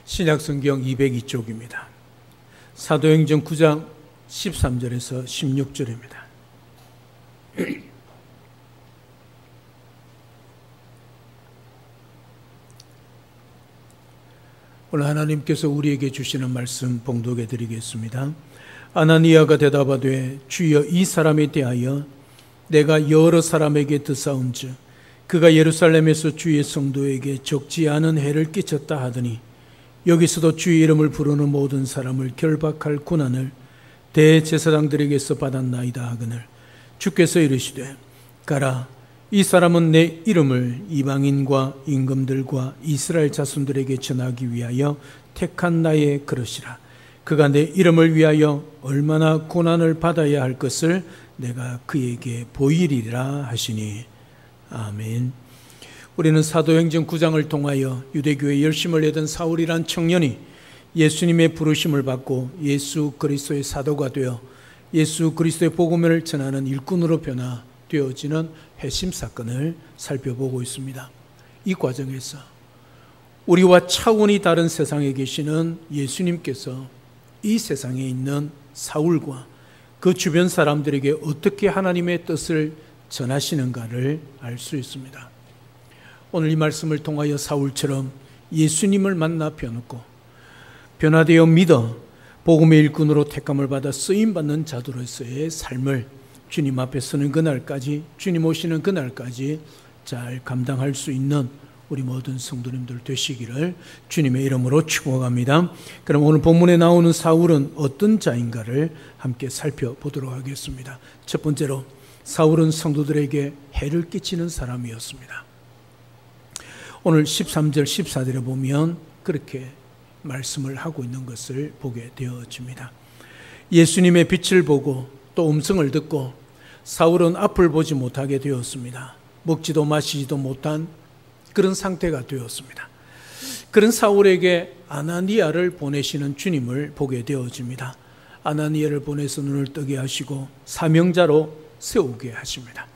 신약성경 202쪽입니다. 사도행전 9장 13절에서 16절입니다. 오늘 하나님께서 우리에게 주시는 말씀 봉독해 드리겠습니다. 아나니아가 대답하되 주여 이 사람에 대하여 내가 여러 사람에게 듣사온즉 그가 예루살렘에서 주의 성도에게 적지 않은 해를 끼쳤다 하더니 여기서도 주의 이름을 부르는 모든 사람을 결박할 고난을 대제사장들에게서 받았나이다 하거늘 주께서 이르시되 가라 이 사람은 내 이름을 이방인과 임금들과 이스라엘 자손들에게 전하기 위하여 택한 나의 그릇이라. 그가 내 이름을 위하여 얼마나 고난을 받아야 할 것을 내가 그에게 보이리라 하시니. 아멘. 우리는 사도행전 9장을 통하여 유대교에 열심을 내던 사울이란 청년이 예수님의 부르심을 받고 예수 그리스도의 사도가 되어 예수 그리스도의 복음을 전하는 일꾼으로 변화되어지는 회심 사건을 살펴보고 있습니다. 이 과정에서 우리와 차원이 다른 세상에 계시는 예수님께서 이 세상에 있는 사울과 그 주변 사람들에게 어떻게 하나님의 뜻을 전하시는가를 알 수 있습니다. 오늘 이 말씀을 통하여 사울처럼 예수님을 만나 변화되어 믿어 복음의 일꾼으로 택함을 받아 쓰임받는 자들로서의 삶을 주님 앞에 서는 그날까지, 주님 오시는 그날까지 잘 감당할 수 있는 우리 모든 성도님들 되시기를 주님의 이름으로 축복합니다. 그럼 오늘 본문에 나오는 사울은 어떤 자인가를 함께 살펴보도록 하겠습니다. 첫 번째로 사울은 성도들에게 해를 끼치는 사람이었습니다. 오늘 13절 14절에 보면 그렇게 말씀을 하고 있는 것을 보게 되어집니다. 예수님의 빛을 보고 또 음성을 듣고 사울은 앞을 보지 못하게 되었습니다. 먹지도 마시지도 못한 그런 상태가 되었습니다. 그런 사울에게 아나니아를 보내시는 주님을 보게 되어집니다. 아나니아를 보내서 눈을 뜨게 하시고 사명자로 세우게 하십니다.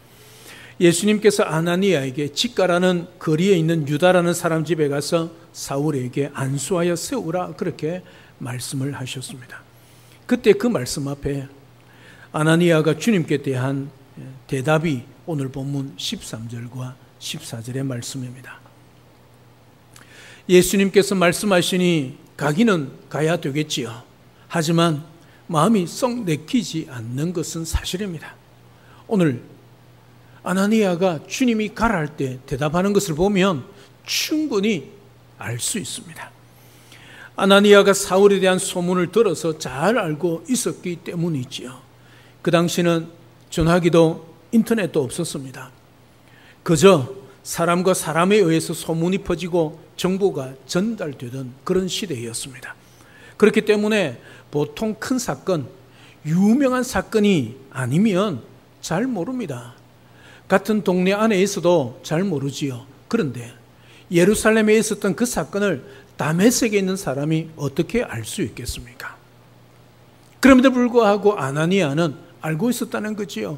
예수님께서 아나니아에게 직가라는 거리에 있는 유다라는 사람 집에 가서 사울에게 안수하여 세우라 그렇게 말씀을 하셨습니다. 그때 그 말씀 앞에 아나니아가 주님께 대한 대답이 오늘 본문 13절과 14절의 말씀입니다. 예수님께서 말씀하시니 가기는 가야 되겠지요. 하지만 마음이 썩 내키지 않는 것은 사실입니다. 오늘 아나니아가 주님이 가라 할 때 대답하는 것을 보면 충분히 알 수 있습니다. 아나니아가 사울에 대한 소문을 들어서 잘 알고 있었기 때문이지요. 그 당시는 전화기도 인터넷도 없었습니다. 그저 사람과 사람에 의해서 소문이 퍼지고 정보가 전달되던 그런 시대였습니다. 그렇기 때문에 보통 큰 사건, 유명한 사건이 아니면 잘 모릅니다. 같은 동네 안에 있어도 잘 모르지요. 그런데 예루살렘에 있었던 그 사건을 다메섹에 있는 사람이 어떻게 알 수 있겠습니까? 그럼에도 불구하고 아나니아는 알고 있었다는 거지요.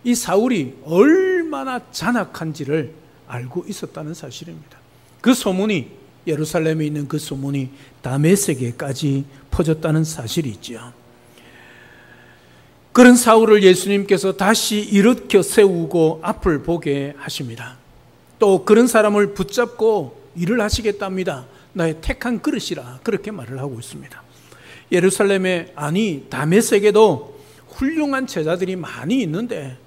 이 사울이 얼마나 잔악한지를 알고 있었다는 사실입니다. 그 소문이 예루살렘에 있는 그 소문이 다메섹에까지 퍼졌다는 사실이 있죠. 그런 사울을 예수님께서 다시 일으켜 세우고 앞을 보게 하십니다. 또 그런 사람을 붙잡고 일을 하시겠답니다. 나의 택한 그릇이라 그렇게 말을 하고 있습니다. 예루살렘에 아니 다메섹에도 훌륭한 제자들이 많이 있는데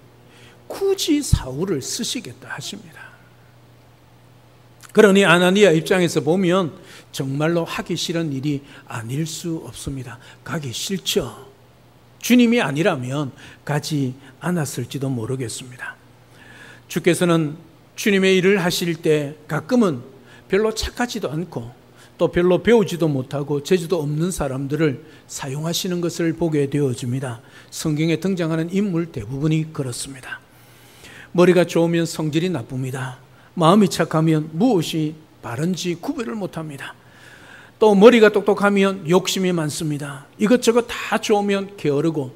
굳이 사울을 쓰시겠다 하십니다. 그러니 아나니아 입장에서 보면 정말로 하기 싫은 일이 아닐 수 없습니다. 가기 싫죠. 주님이 아니라면 가지 않았을지도 모르겠습니다. 주께서는 주님의 일을 하실 때 가끔은 별로 착하지도 않고 또 별로 배우지도 못하고 재주도 없는 사람들을 사용하시는 것을 보게 되어집니다. 성경에 등장하는 인물 대부분이 그렇습니다. 머리가 좋으면 성질이 나쁩니다. 마음이 착하면 무엇이 바른지 구별을 못합니다. 또 머리가 똑똑하면 욕심이 많습니다. 이것저것 다 좋으면 게으르고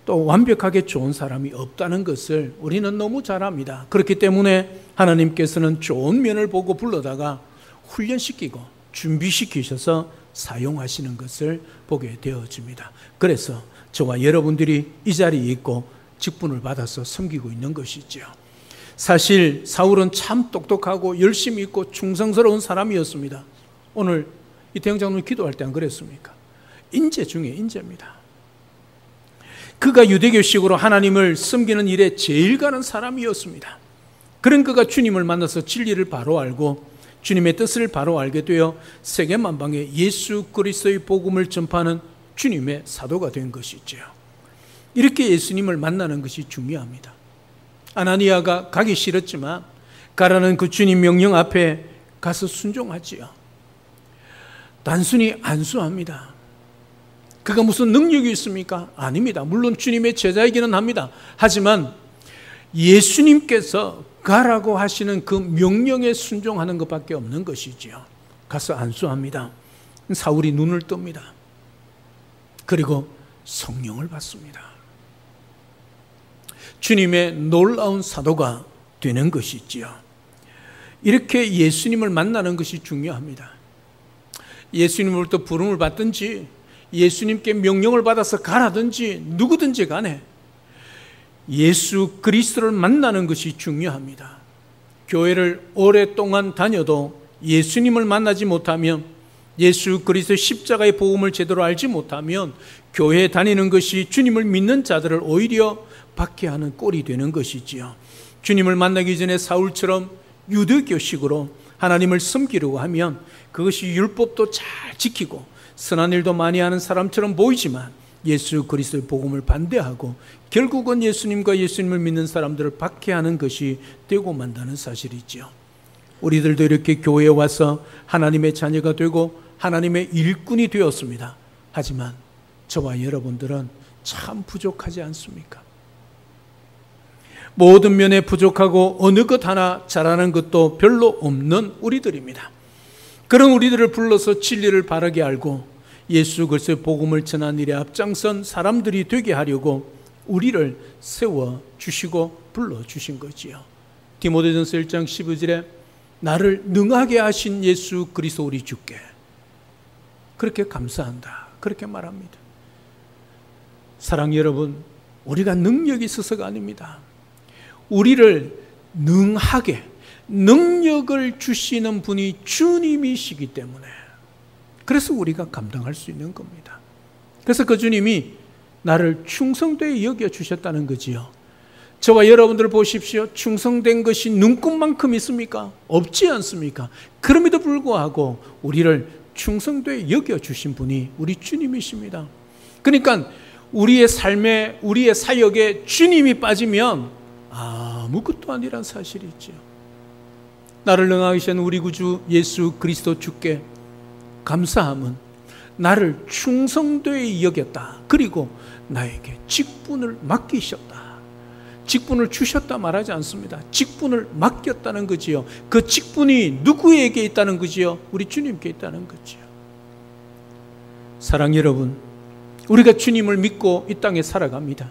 또 완벽하게 좋은 사람이 없다는 것을 우리는 너무 잘 압니다. 그렇기 때문에 하나님께서는 좋은 면을 보고 불러다가 훈련시키고 준비시키셔서 사용하시는 것을 보게 되어집니다. 그래서 저와 여러분들이 이 자리에 있고 직분을 받아서 섬기고 있는 것이죠. 사실 사울은 참 똑똑하고 열심히 있고 충성스러운 사람이었습니다. 오늘 이태영 장로님 기도할 때 안 그랬습니까? 인재 중에 인재입니다. 그가 유대교식으로 하나님을 섬기는 일에 제일 가는 사람이었습니다. 그런 그가 주님을 만나서 진리를 바로 알고 주님의 뜻을 바로 알게 되어 세계 만방에 예수 그리스도의 복음을 전파하는 주님의 사도가 된 것이죠. 이렇게 예수님을 만나는 것이 중요합니다. 아나니아가 가기 싫었지만 가라는 그 주님 명령 앞에 가서 순종하지요. 단순히 안수합니다. 그가 무슨 능력이 있습니까? 아닙니다. 물론 주님의 제자이기는 합니다. 하지만 예수님께서 가라고 하시는 그 명령에 순종하는 것밖에 없는 것이지요. 가서 안수합니다. 사울이 눈을 뜹니다. 그리고 성령을 받습니다. 주님의 놀라운 사도가 되는 것이지요. 이렇게 예수님을 만나는 것이 중요합니다. 예수님으로부터 부름을 받든지 예수님께 명령을 받아서 가라든지 누구든지 간에 예수 그리스도를 만나는 것이 중요합니다. 교회를 오랫동안 다녀도 예수님을 만나지 못하면, 예수 그리스도의 십자가의 복음을 제대로 알지 못하면 교회에 다니는 것이 주님을 믿는 자들을 오히려 박해하는 꼴이 되는 것이지요. 주님을 만나기 전에 사울처럼 유대교식으로 하나님을 섬기려고 하면 그것이 율법도 잘 지키고 선한 일도 많이 하는 사람처럼 보이지만 예수 그리스도의 복음을 반대하고 결국은 예수님과 예수님을 믿는 사람들을 박해하는 것이 되고 만다는 사실이죠. 우리들도 이렇게 교회에 와서 하나님의 자녀가 되고 하나님의 일꾼이 되었습니다. 하지만 저와 여러분들은 참 부족하지 않습니까? 모든 면에 부족하고 어느 것 하나 잘하는 것도 별로 없는 우리들입니다. 그런 우리들을 불러서 진리를 바르게 알고 예수 그리스도의 복음을 전하는 일에 앞장선 사람들이 되게 하려고 우리를 세워주시고 불러주신 거지요. 디모데전서 1장 12절에 나를 능하게 하신 예수 그리스도 우리 주께 그렇게 감사한다, 그렇게 말합니다. 사랑 여러분, 우리가 능력이 있어서가 아닙니다. 우리를 능하게 능력을 주시는 분이 주님이시기 때문에, 그래서 우리가 감당할 수 있는 겁니다. 그래서 그 주님이 나를 충성되게 여겨주셨다는 거지요. 저와 여러분들 보십시오. 충성된 것이 눈꽃만큼 있습니까? 없지 않습니까? 그럼에도 불구하고 우리를 충성되게 여겨주신 분이 우리 주님이십니다. 그러니까 우리의 삶에, 우리의 사역에 주님이 빠지면 아무것도 아니란 사실이 있죠. 나를 능하게 하신 우리 구주 예수 그리스도 주께 감사함은 나를 충성되게 여겼다. 그리고 나에게 직분을 맡기셨다. 직분을 주셨다 말하지 않습니다. 직분을 맡겼다는 거지요. 그 직분이 누구에게 있다는 거지요? 우리 주님께 있다는 거지요. 사랑 여러분, 우리가 주님을 믿고 이 땅에 살아갑니다.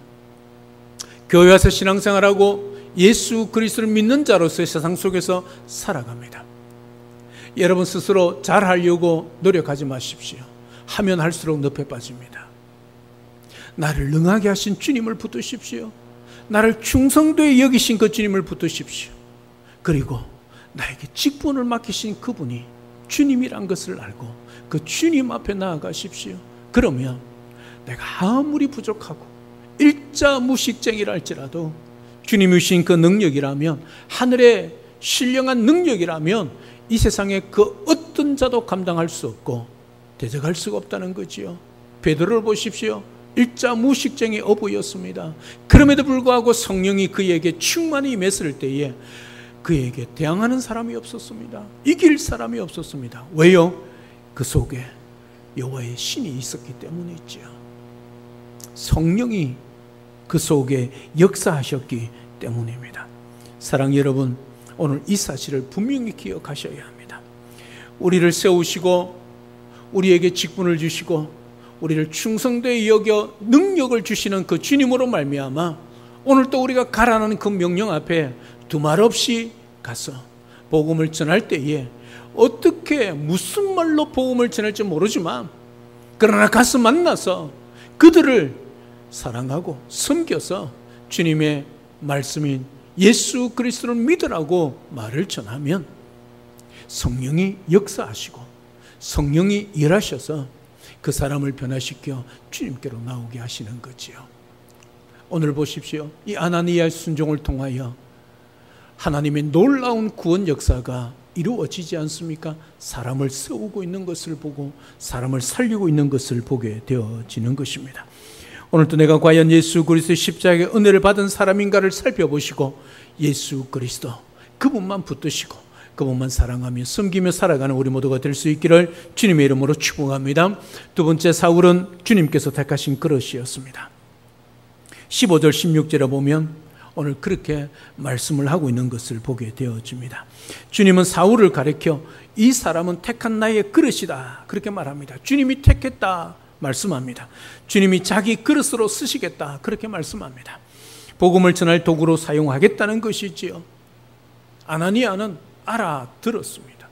교회 와서 신앙생활하고 예수 그리스도를 믿는 자로서의 세상 속에서 살아갑니다. 여러분 스스로 잘하려고 노력하지 마십시오. 하면 할수록 늪에 빠집니다. 나를 능하게 하신 주님을 붙드십시오. 나를 충성되게 여기신 그 주님을 붙드십시오. 그리고 나에게 직분을 맡기신 그분이 주님이란 것을 알고 그 주님 앞에 나아가십시오. 그러면 내가 아무리 부족하고 일자 무식쟁이라 할지라도 주님이 주신 그 능력이라면, 하늘의 신령한 능력이라면 이 세상에 그 어떤 자도 감당할 수 없고 대적할 수가 없다는 거지요. 베드로를 보십시오. 일자 무식쟁이 어부였습니다. 그럼에도 불구하고 성령이 그에게 충만히 임했을 때에 그에게 대항하는 사람이 없었습니다. 이길 사람이 없었습니다. 왜요? 그 속에 여호와의 신이 있었기 때문이죠. 성령이 그 속에 역사하셨기 때문입니다. 사랑 여러분, 오늘 이 사실을 분명히 기억하셔야 합니다. 우리를 세우시고 우리에게 직분을 주시고 우리를 충성되게 여겨 능력을 주시는 그 주님으로 말미암아 오늘 또 우리가 가라는 그 명령 앞에 두말 없이 가서 복음을 전할 때에 어떻게 무슨 말로 복음을 전할지 모르지만 그러나 가서 만나서 그들을 사랑하고 섬겨서 주님의 말씀인 예수 그리스도를 믿으라고 말을 전하면 성령이 역사하시고 성령이 일하셔서 그 사람을 변화시켜 주님께로 나오게 하시는 거지요. 오늘 보십시오. 이 아나니아의 순종을 통하여 하나님의 놀라운 구원 역사가 이루어지지 않습니까? 사람을 세우고 있는 것을 보고 사람을 살리고 있는 것을 보게 되어지는 것입니다. 오늘도 내가 과연 예수 그리스도의 십자가의 은혜를 받은 사람인가를 살펴보시고 예수 그리스도 그분만 붙드시고 그분만 사랑하며 섬기며 살아가는 우리 모두가 될 수 있기를 주님의 이름으로 축복합니다. 두 번째, 사울은 주님께서 택하신 그릇이었습니다. 15절 16절에 보면 오늘 그렇게 말씀을 하고 있는 것을 보게 되어집니다. 주님은 사울을 가리켜 이 사람은 택한 나의 그릇이다 그렇게 말합니다. 주님이 택했다 말씀합니다. 주님이 자기 그릇으로 쓰시겠다 그렇게 말씀합니다. 복음을 전할 도구로 사용하겠다는 것이지요. 아나니아는 알아들었습니다.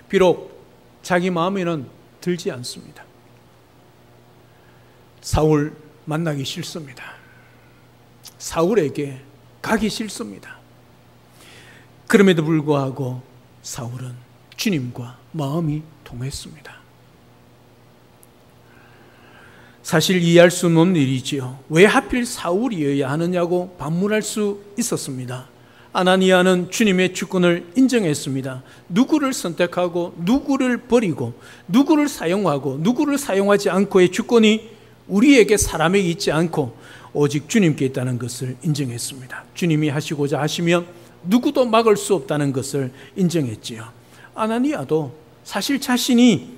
비록 자기 마음에는 들지 않습니다. 사울 만나기 싫습니다. 사울에게 가기 싫습니다. 그럼에도 불구하고 사울은 주님과 마음이 통했습니다. 사실 이해할 수 없는 일이지요. 왜 하필 사울이어야 하느냐고 반문할 수 있었습니다. 아나니아는 주님의 주권을 인정했습니다. 누구를 선택하고 누구를 버리고 누구를 사용하고 누구를 사용하지 않고의 주권이 우리에게 사람에게 있지 않고 오직 주님께 있다는 것을 인정했습니다. 주님이 하시고자 하시면 누구도 막을 수 없다는 것을 인정했지요. 아나니아도 사실 자신이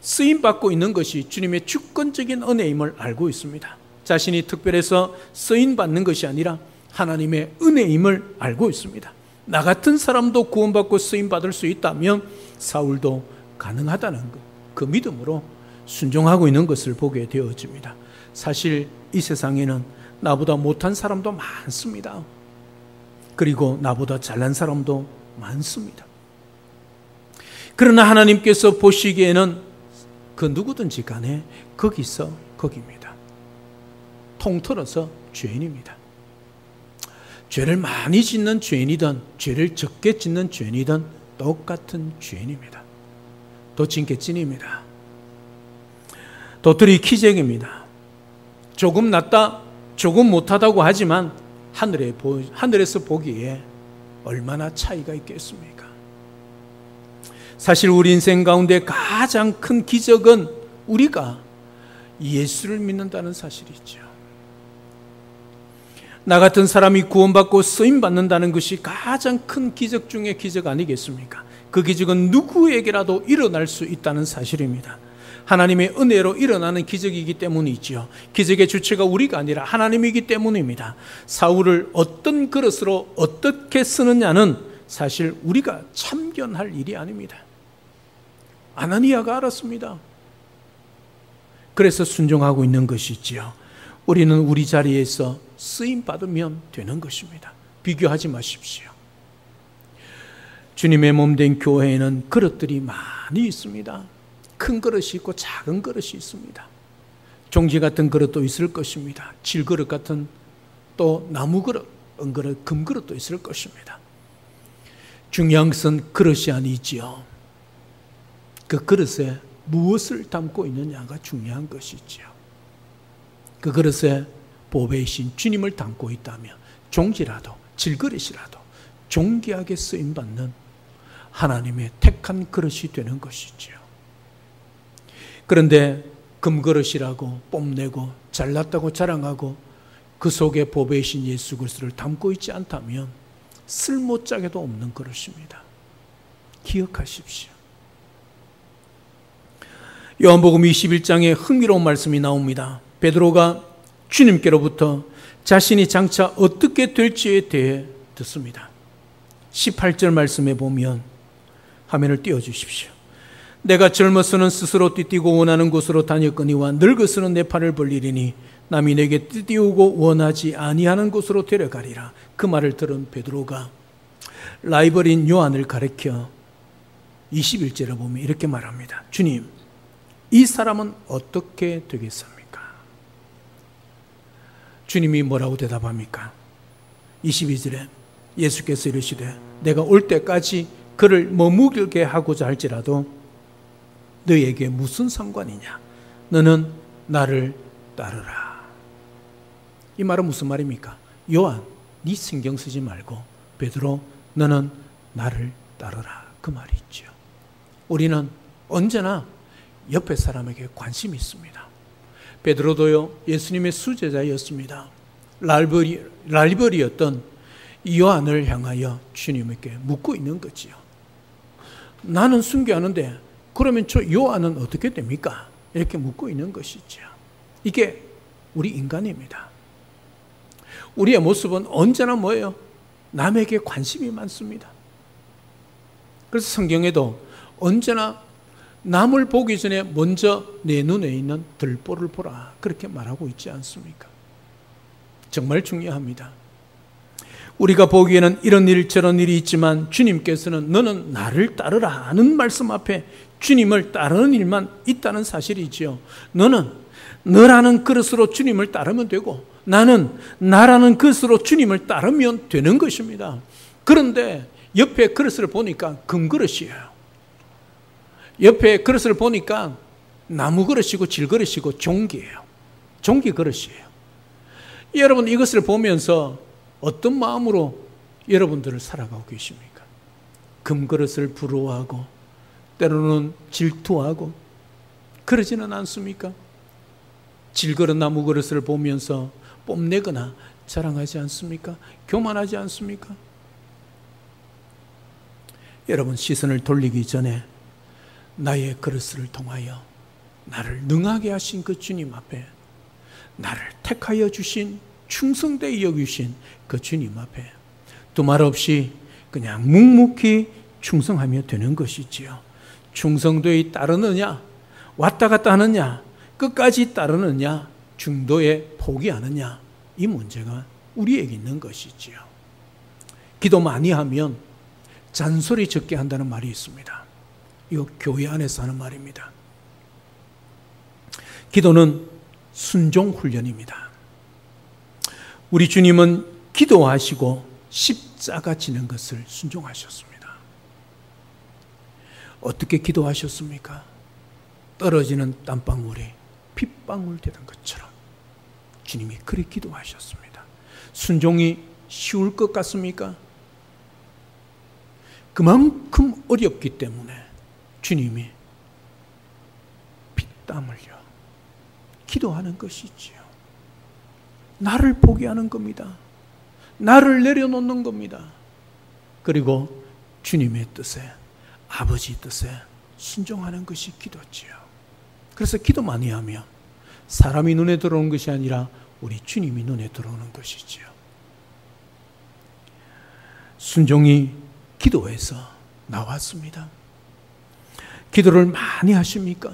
쓰임받고 있는 것이 주님의 주권적인 은혜임을 알고 있습니다. 자신이 특별해서 쓰임받는 것이 아니라 하나님의 은혜임을 알고 있습니다. 나 같은 사람도 구원받고 쓰임받을 수 있다면 사울도 가능하다는 것, 그 믿음으로 순종하고 있는 것을 보게 되어집니다. 사실 이 세상에는 나보다 못한 사람도 많습니다. 그리고 나보다 잘난 사람도 많습니다. 그러나 하나님께서 보시기에는 그 누구든지 간에 거기서 거기입니다. 통틀어서 죄인입니다. 죄를 많이 짓는 죄인이든 죄를 적게 짓는 죄인이든 똑같은 죄인입니다. 도찐개 찐입니다. 도토리 키재기입니다. 조금 낫다, 조금 못하다고 하지만 하늘에서 보기에 얼마나 차이가 있겠습니까? 사실 우리 인생 가운데 가장 큰 기적은 우리가 예수를 믿는다는 사실이죠. 나 같은 사람이 구원받고 쓰임받는다는 것이 가장 큰 기적 중의 기적 아니겠습니까? 그 기적은 누구에게라도 일어날 수 있다는 사실입니다. 하나님의 은혜로 일어나는 기적이기 때문이지요. 기적의 주체가 우리가 아니라 하나님이기 때문입니다. 사울을 어떤 그릇으로 어떻게 쓰느냐는 사실 우리가 참견할 일이 아닙니다. 아나니아가 알았습니다. 그래서 순종하고 있는 것이지요. 우리는 우리 자리에서 쓰임받으면 되는 것입니다. 비교하지 마십시오. 주님의 몸된 교회에는 그릇들이 많이 있습니다. 큰 그릇이 있고 작은 그릇이 있습니다. 종지 같은 그릇도 있을 것입니다. 질그릇 같은 또 나무 그릇, 은그릇, 금그릇도 있을 것입니다. 중요한 것은 그릇이 아니지요. 그 그릇에 무엇을 담고 있느냐가 중요한 것이지요. 그 그릇에 보배이신 주님을 담고 있다면 종지라도 질그릇이라도 존귀하게 쓰임받는 하나님의 택한 그릇이 되는 것이지요. 그런데 금그릇이라고 뽐내고 잘났다고 자랑하고 그 속에 보배이신 예수 그리스도를 담고 있지 않다면 쓸모짝에도 없는 그릇입니다. 기억하십시오. 요한복음 21장에 흥미로운 말씀이 나옵니다. 베드로가 주님께로부터 자신이 장차 어떻게 될지에 대해 듣습니다. 18절 말씀에 보면 화면을 띄워주십시오. 내가 젊어서는 스스로 띠띠고 원하는 곳으로 다녔거니와 늙어서는 내 팔을 벌리리니 남이 내게 띠띠우고 원하지 아니하는 곳으로 데려가리라. 그 말을 들은 베드로가 라이벌인 요한을 가리켜 21절에 보면 이렇게 말합니다. 주님, 이 사람은 어떻게 되겠습니까? 주님이 뭐라고 대답합니까? 22절에 예수께서 이르시되 내가 올 때까지 그를 머무르게 하고자 할지라도 너에게 무슨 상관이냐? 너는 나를 따르라. 이 말은 무슨 말입니까? 요한, 네 신경 쓰지 말고 베드로, 너는 나를 따르라. 그 말이 있죠. 우리는 언제나 옆에 사람에게 관심이 있습니다. 베드로도요, 예수님의 수제자였습니다. 라이벌이었던 요한을 향하여 주님께 묻고 있는 거지요. 나는 순교하는데 그러면 저 요한은 어떻게 됩니까? 이렇게 묻고 있는 것이죠. 이게 우리 인간입니다. 우리의 모습은 언제나 뭐예요? 남에게 관심이 많습니다. 그래서 성경에도 언제나 남을 보기 전에 먼저 내 눈에 있는 들보를 보라, 그렇게 말하고 있지 않습니까? 정말 중요합니다. 우리가 보기에는 이런 일 저런 일이 있지만 주님께서는 너는 나를 따르라 하는 말씀 앞에 주님을 따르는 일만 있다는 사실이지요. 너는 너라는 그릇으로 주님을 따르면 되고 나는 나라는 그릇으로 주님을 따르면 되는 것입니다. 그런데 옆에 그릇을 보니까 금그릇이에요. 옆에 그릇을 보니까 나무 그릇이고 질그릇이고 종기예요. 종기 그릇이에요. 여러분, 이것을 보면서 어떤 마음으로 여러분들을 살아가고 계십니까? 금그릇을 부러워하고 때로는 질투하고 그러지는 않습니까? 질그릇 나무 그릇을 보면서 뽐내거나 자랑하지 않습니까? 교만하지 않습니까? 여러분, 시선을 돌리기 전에 나의 그릇을 통하여 나를 능하게 하신 그 주님 앞에, 나를 택하여 주신, 충성되게 여기신 그 주님 앞에 두말 없이 그냥 묵묵히 충성하며 되는 것이지요. 충성되게 따르느냐, 왔다 갔다 하느냐, 끝까지 따르느냐, 중도에 포기하느냐, 이 문제가 우리에게 있는 것이지요. 기도 많이 하면 잔소리 적게 한다는 말이 있습니다. 이거 교회 안에서 하는 말입니다. 기도는 순종 훈련입니다. 우리 주님은 기도하시고 십자가 지는 것을 순종하셨습니다. 어떻게 기도하셨습니까? 떨어지는 땀방울이 핏방울 되는 것처럼 주님이 그렇게 기도하셨습니다. 순종이 쉬울 것 같습니까? 그만큼 어렵기 때문에 주님이 피땀 흘려 기도하는 것이지요. 나를 포기하는 겁니다. 나를 내려놓는 겁니다. 그리고 주님의 뜻에, 아버지 뜻에 순종하는 것이 기도지요. 그래서 기도 많이 하면 사람이 눈에 들어오는 것이 아니라 우리 주님이 눈에 들어오는 것이지요. 순종이 기도에서 나왔습니다. 기도를 많이 하십니까?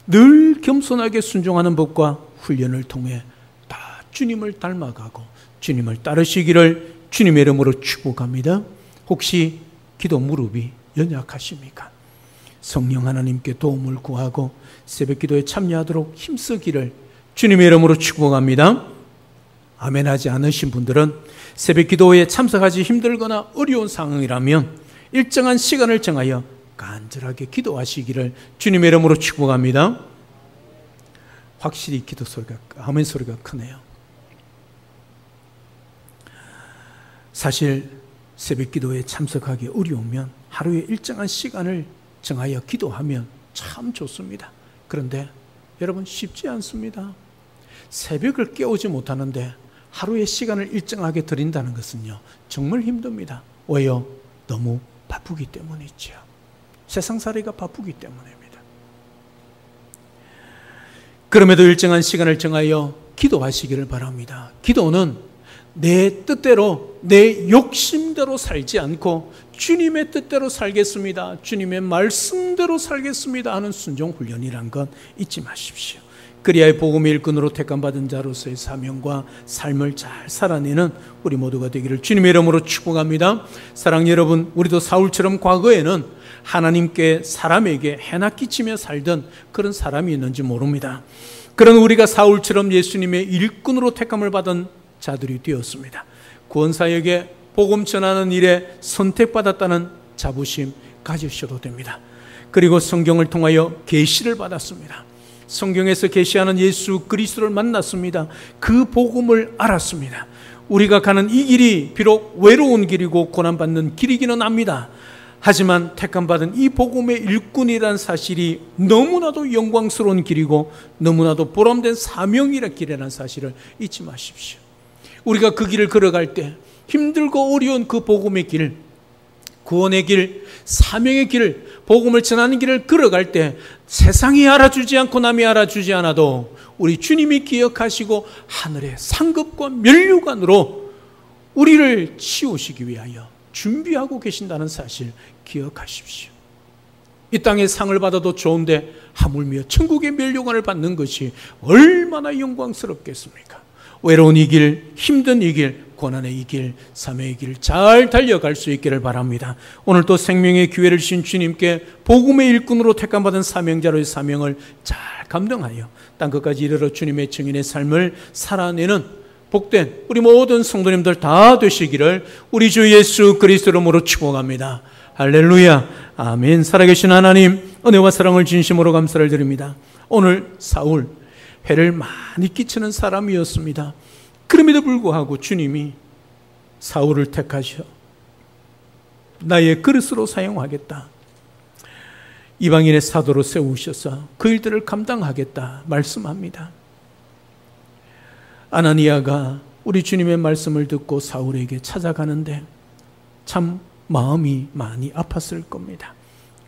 늘 겸손하게 순종하는 법과 훈련을 통해 다 주님을 닮아가고 주님을 따르시기를 주님의 이름으로 축복합니다. 혹시 기도 무릎이 연약하십니까? 성령 하나님께 도움을 구하고 새벽 기도에 참여하도록 힘쓰기를 주님의 이름으로 축복합니다. 아멘 하지 않으신 분들은 새벽 기도에 참석하기 힘들거나 어려운 상황이라면 일정한 시간을 정하여 간절하게 기도하시기를 주님의 이름으로 축복합니다. 확실히 기도 소리가, 아멘 소리가 크네요. 사실 새벽 기도에 참석하기 어려우면 하루에 일정한 시간을 정하여 기도하면 참 좋습니다. 그런데 여러분, 쉽지 않습니다. 새벽을 깨우지 못하는데 하루의 시간을 일정하게 드린다는 것은요, 정말 힘듭니다. 왜요? 너무 바쁘기 때문이죠. 세상살이가 바쁘기 때문입니다. 그럼에도 일정한 시간을 정하여 기도하시기를 바랍니다. 기도는 내 뜻대로, 내 욕심대로 살지 않고 주님의 뜻대로 살겠습니다, 주님의 말씀대로 살겠습니다 하는 순종 훈련이란 건 잊지 마십시오. 그리하여 복음의 일꾼으로 택함받은 자로서의 사명과 삶을 잘 살아내는 우리 모두가 되기를 주님의 이름으로 축복합니다. 사랑하는 여러분, 우리도 사울처럼 과거에는 하나님께 사람에게 해나 끼치며 살던 그런 사람이 있는지 모릅니다. 그런 우리가 사울처럼 예수님의 일꾼으로 택함을 받은 자들이 되었습니다. 구원사역에 복음 전하는 일에 선택받았다는 자부심 가지셔도 됩니다. 그리고 성경을 통하여 계시를 받았습니다. 성경에서 계시하는 예수 그리스도를 만났습니다. 그 복음을 알았습니다. 우리가 가는 이 길이 비록 외로운 길이고 고난받는 길이기는 합니다. 하지만 택함받은 이 복음의 일꾼이라는 사실이 너무나도 영광스러운 길이고 너무나도 보람된 사명이라는 길이라는 사실을 잊지 마십시오. 우리가 그 길을 걸어갈 때 힘들고 어려운 그 복음의 길, 구원의 길, 사명의 길, 복음을 전하는 길을 걸어갈 때 세상이 알아주지 않고 남이 알아주지 않아도 우리 주님이 기억하시고 하늘의 상급과 면류관으로 우리를 치우시기 위하여 준비하고 계신다는 사실 기억하십시오. 이 땅에 상을 받아도 좋은데 하물며 천국의 면류관을 받는 것이 얼마나 영광스럽겠습니까? 외로운 이 길, 힘든 이 길, 고난의 이 길, 사명의 길 잘 달려갈 수 있기를 바랍니다. 오늘 또 생명의 기회를 주신 주님께 복음의 일꾼으로 택함받은 사명자로의 사명을 잘 감당하여 땅끝까지 이르러 주님의 증인의 삶을 살아내는 복된 우리 모든 성도님들 다 되시기를 우리 주 예수 그리스도 이름으로 축복합니다. 할렐루야, 아멘. 살아계신 하나님, 은혜와 사랑을 진심으로 감사를 드립니다. 오늘 사울, 해를 많이 끼치는 사람이었습니다. 그럼에도 불구하고 주님이 사울을 택하셔 나의 그릇으로 사용하겠다, 이방인의 사도로 세우셔서 그 일들을 감당하겠다 말씀합니다. 아나니아가 우리 주님의 말씀을 듣고 사울에게 찾아가는데 참 마음이 많이 아팠을 겁니다.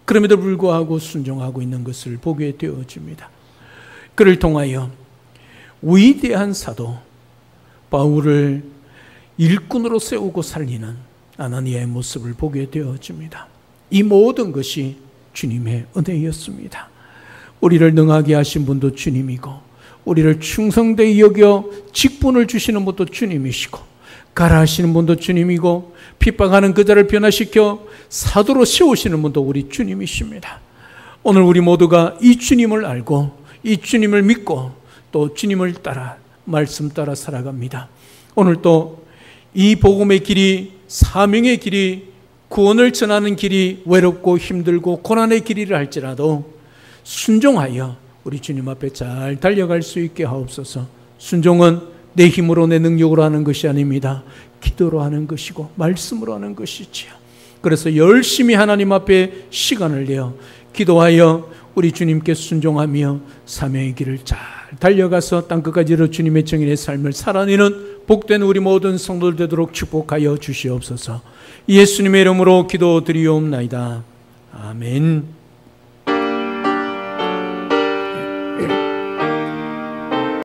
그럼에도 불구하고 순종하고 있는 것을 보게 되어집니다. 그를 통하여 위대한 사도 바울을 일꾼으로 세우고 살리는 아나니아의 모습을 보게 되어집니다. 이 모든 것이 주님의 은혜였습니다. 우리를 능하게 하신 분도 주님이고 우리를 충성되이 여겨 직분을 주시는 분도 주님이시고 가라 하시는 분도 주님이고 핍박하는 그 자를 변화시켜 사도로 세우시는 분도 우리 주님이십니다. 오늘 우리 모두가 이 주님을 알고 이 주님을 믿고 또 주님을 따라 말씀 따라 살아갑니다. 오늘 또 이 복음의 길이, 사명의 길이, 구원을 전하는 길이 외롭고 힘들고 고난의 길이라 할지라도 순종하여 우리 주님 앞에 잘 달려갈 수 있게 하옵소서. 순종은 내 힘으로 내 능력으로 하는 것이 아닙니다. 기도로 하는 것이고 말씀으로 하는 것이지요. 그래서 열심히 하나님 앞에 시간을 내어 기도하여 우리 주님께 순종하며 사명의 길을 잘 달려가서 땅끝까지 이르러 주님의 증인의 삶을 살아내는 복된 우리 모든 성도들 되도록 축복하여 주시옵소서. 예수님의 이름으로 기도드리옵나이다. 아멘.